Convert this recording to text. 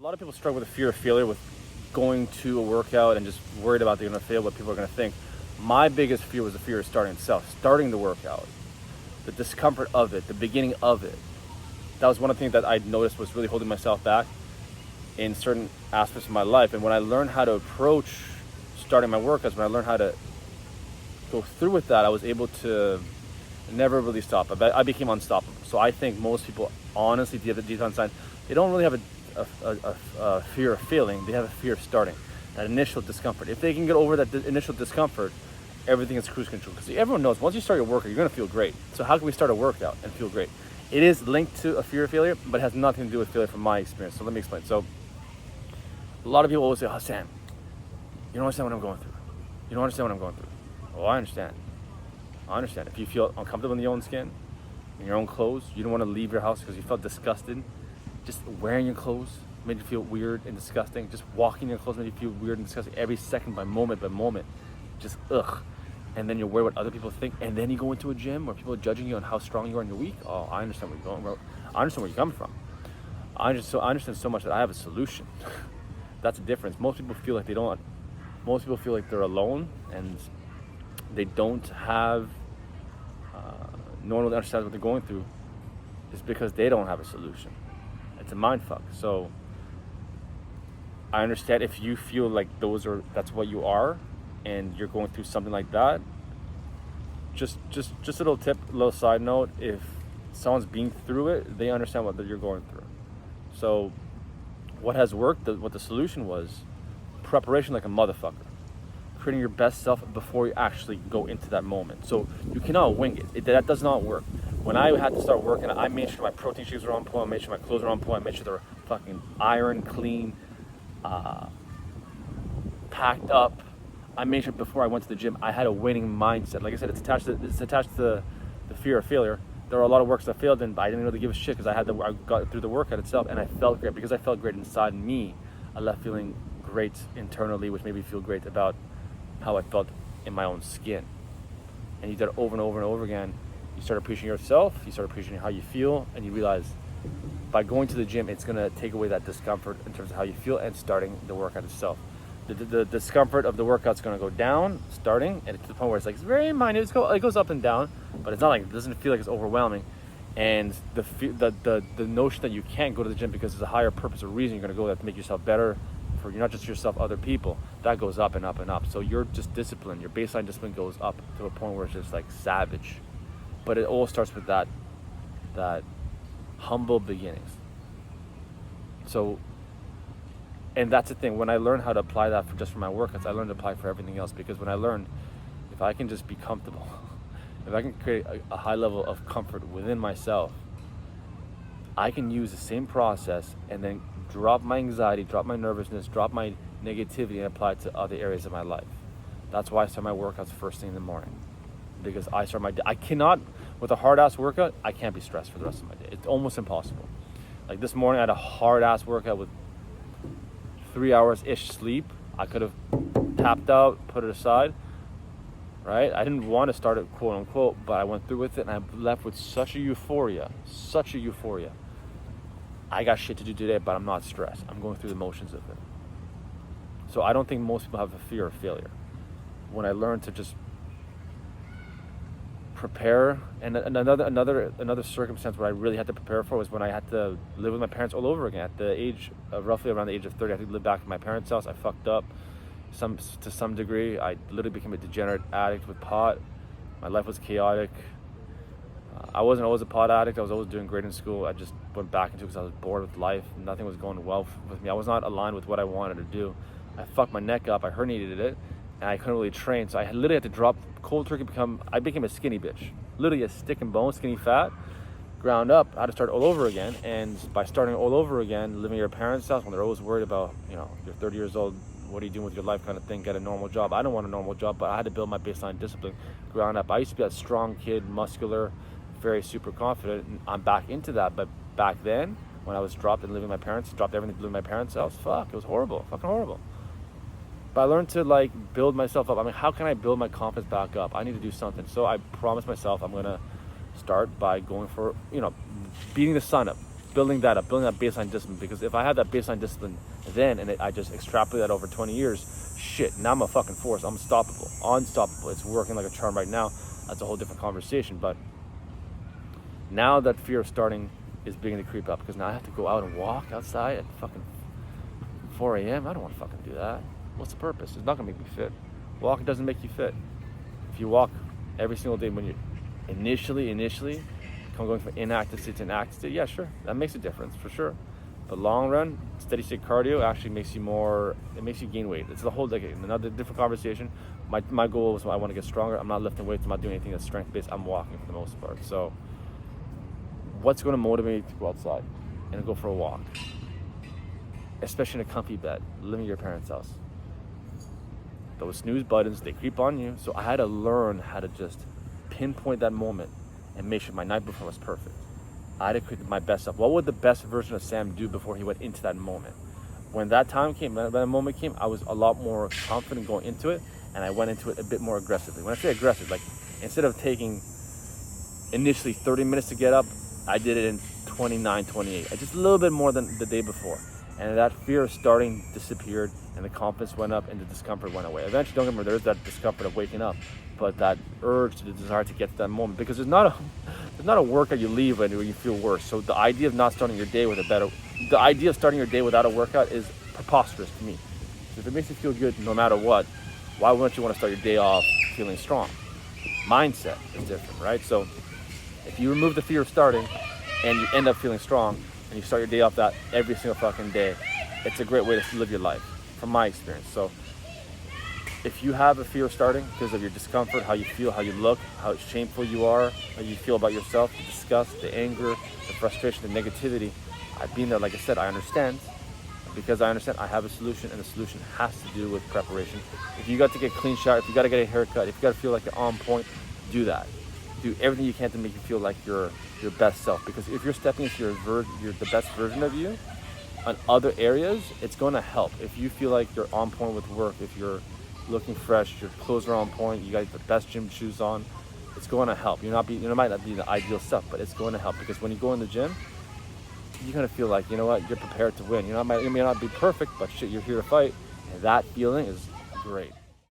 A lot of people struggle with the fear of failure, with going to a workout and just worried about they're going to fail, what people are going to think. My biggest fear was the fear of starting itself, starting the workout, the discomfort of it, the beginning of it. That was one of the things that I noticed was really holding myself back in certain aspects of my life. And when I learned how to approach starting my workouts, when I learned how to go through with that, I was able to never really stop. I became unstoppable. So I think most people, honestly, deep down inside, they don't really have a fear of failing. They have a fear of starting, that initial discomfort. If they can get over that initial discomfort, everything is cruise control. Because everyone knows once you start your workout, you're going to feel great. So how can we start a workout and feel great? It is linked to a fear of failure, but it has nothing to do with failure from my experience. So let me explain. So a lot of people always say, "Oh, Sam, you don't understand what I'm going through. You don't understand what I'm going through." Oh, I understand. I understand. If you feel uncomfortable in your own skin, in your own clothes, you don't want to leave your house because you felt disgusted. Just wearing your clothes made you feel weird and disgusting. Just walking in your clothes made you feel weird and disgusting every second by moment. Just ugh. And then you're worried what other people think. And then you go into a gym where people are judging you on how strong you are in your week. Oh, I understand where you're going, bro. I understand where you're coming from. I understand so much that I have a solution. That's the difference. Most people feel like they don't. Most people feel like they're alone and they don't have no one really understands what they're going through. It's because they don't have a solution. It's a mind fuck. So I understand if you feel like that's what you are and you're going through something like that. Just a little tip, a little side note, if someone's been through it, they understand what you're going through. So what has worked, what the solution was, preparation like a motherfucker. Creating your best self before you actually go into that moment. So you cannot wing it. That does not work. When I had to start working, I made sure my protein shakes were on point, I made sure my clothes were on point, I made sure they were fucking ironed, clean, packed up. I made sure before I went to the gym, I had a winning mindset. Like I said, it's attached to the fear of failure. There were a lot of works that failed, but I didn't really give a shit because I got through the workout itself, and I felt great. Because I felt great inside me, I left feeling great internally, which made me feel great about how I felt in my own skin. And you did it over and over and over again. You start appreciating yourself, you start appreciating how you feel, and you realize by going to the gym, it's gonna take away that discomfort in terms of how you feel and starting the workout itself. The discomfort of the workout's gonna go down, starting, and to the point where it's like, it's very minute, it goes up and down, but it's not like, it doesn't feel like it's overwhelming. And the notion that you can't go to the gym because there's a higher purpose or reason you're gonna go there to make yourself better, for you're not just yourself, other people, that goes up and up and up. So you're just disciplined, your baseline discipline goes up to a point where it's just like savage. But it all starts with that humble beginnings. So, and that's the thing, when I learned how to apply that for my workouts, I learned to apply for everything else. Because when I learned, if I can just be comfortable, if I can create a high level of comfort within myself, I can use the same process and then drop my anxiety, drop my nervousness, drop my negativity, and apply it to other areas of my life. That's why I start my workouts first thing in the morning. Because I start my day. I cannot, with a hard ass workout, I can't be stressed for the rest of my day. It's almost impossible. Like this morning, I had a hard ass workout with 3 hours-ish sleep. I could have tapped out, put it aside, right? I didn't want to start it, quote unquote, but I went through with it and I left with such a euphoria. I got shit to do today, but I'm not stressed. I'm going through the motions of it. So I don't think most people have a fear of failure. When I learned to just prepare, and another circumstance where I really had to prepare for was when I had to live with my parents all over again. At the age of roughly around the age of 30, I had to live back in my parents' house. I fucked up to some degree. I literally became a degenerate addict with pot. My life was chaotic. I wasn't always a pot addict. I was always doing great in school. I just went back into it because I was bored with life. Nothing was going well with me. I was not aligned with what I wanted to do. I fucked my neck up. I herniated it, and I couldn't really train. So I literally had to drop cold turkey. I became a skinny bitch. Literally a stick and bone, skinny fat, ground up. I had to start all over again. And by starting all over again, living at your parents' house when they're always worried about, you're 30 years old, what are you doing with your life kind of thing, get a normal job. I don't want a normal job, but I had to build my baseline discipline, ground up. I used to be a strong kid, muscular, very super confident, and I'm back into that. But back then, when I was dropped and living with my parents, dropped everything to live with my parents' house, it was horrible, fucking horrible. But I learned to build myself up. I mean, how can I build my confidence back up? I need to do something. So I promised myself I'm gonna start by going for, beating the sun up. building that up, building that baseline discipline. Because if I had that baseline discipline then, and I just extrapolate that over 20 years, shit, now I'm a fucking force. I'm unstoppable. It's working like a charm right now. That's a whole different conversation. But now that fear of starting is beginning to creep up, because now I have to go out and walk outside at fucking 4 a.m. I don't want to fucking do that. What's the purpose? It's not gonna make me fit. Walking doesn't make you fit. If you walk every single day, when you initially going from inactive state to an active state, yeah, sure, that makes a difference for sure. But long run, steady state cardio actually makes you gain weight. It's the whole, like, another different conversation. My goal is I want to get stronger. I'm not lifting weights. I'm not doing anything that's strength based. I'm walking for the most part. So what's going to motivate you to go outside and go for a walk, especially in a comfy bed, living in your parents' house? Those snooze buttons, they creep on you. So I had to learn how to just pinpoint that moment and make sure my night before was perfect. I had to create my best self. What would the best version of Sam do before he went into that moment? When that time came, when that moment came, I was a lot more confident going into it, and I went into it a bit more aggressively. When I say aggressive, like, instead of taking initially 30 minutes to get up, I did it in 29, 28. Just a little bit more than the day before. And that fear of starting disappeared, and the confidence went up, and the discomfort went away. Eventually, don't get me wrong, there's that discomfort of waking up, but that urge, the desire to get to that moment, because there's not a workout you leave when you feel worse. So the idea of not starting your day the idea of starting your day without a workout is preposterous to me. So if it makes you feel good no matter what, why wouldn't you want to start your day off feeling strong? Mindset is different, right? So if you remove the fear of starting and you end up feeling strong and you start your day off that every single fucking day, it's a great way to live your life, from my experience. So if you have a fear of starting because of your discomfort, how you feel, how you look, how shameful you are, how you feel about yourself, the disgust, the anger, the frustration, the negativity, I've been there. Like I said, I understand. Because I understand, I have a solution, and the solution has to do with preparation. If you got to get a clean shower, if you got to get a haircut, if you got to feel like you're on point, do that. Do everything you can to make you feel like you're your best self. Because if you're stepping into the best version of you on other areas, it's going to help. If you feel like you're on point with work, if you're looking fresh, your clothes are on point, you got the best gym shoes on, it's going to help. You might not be the ideal stuff, but it's going to help, because when you go in the gym, you're going to feel like, you know what, you're prepared to win. You may not be perfect, but shit, you're here to fight, and that feeling is great.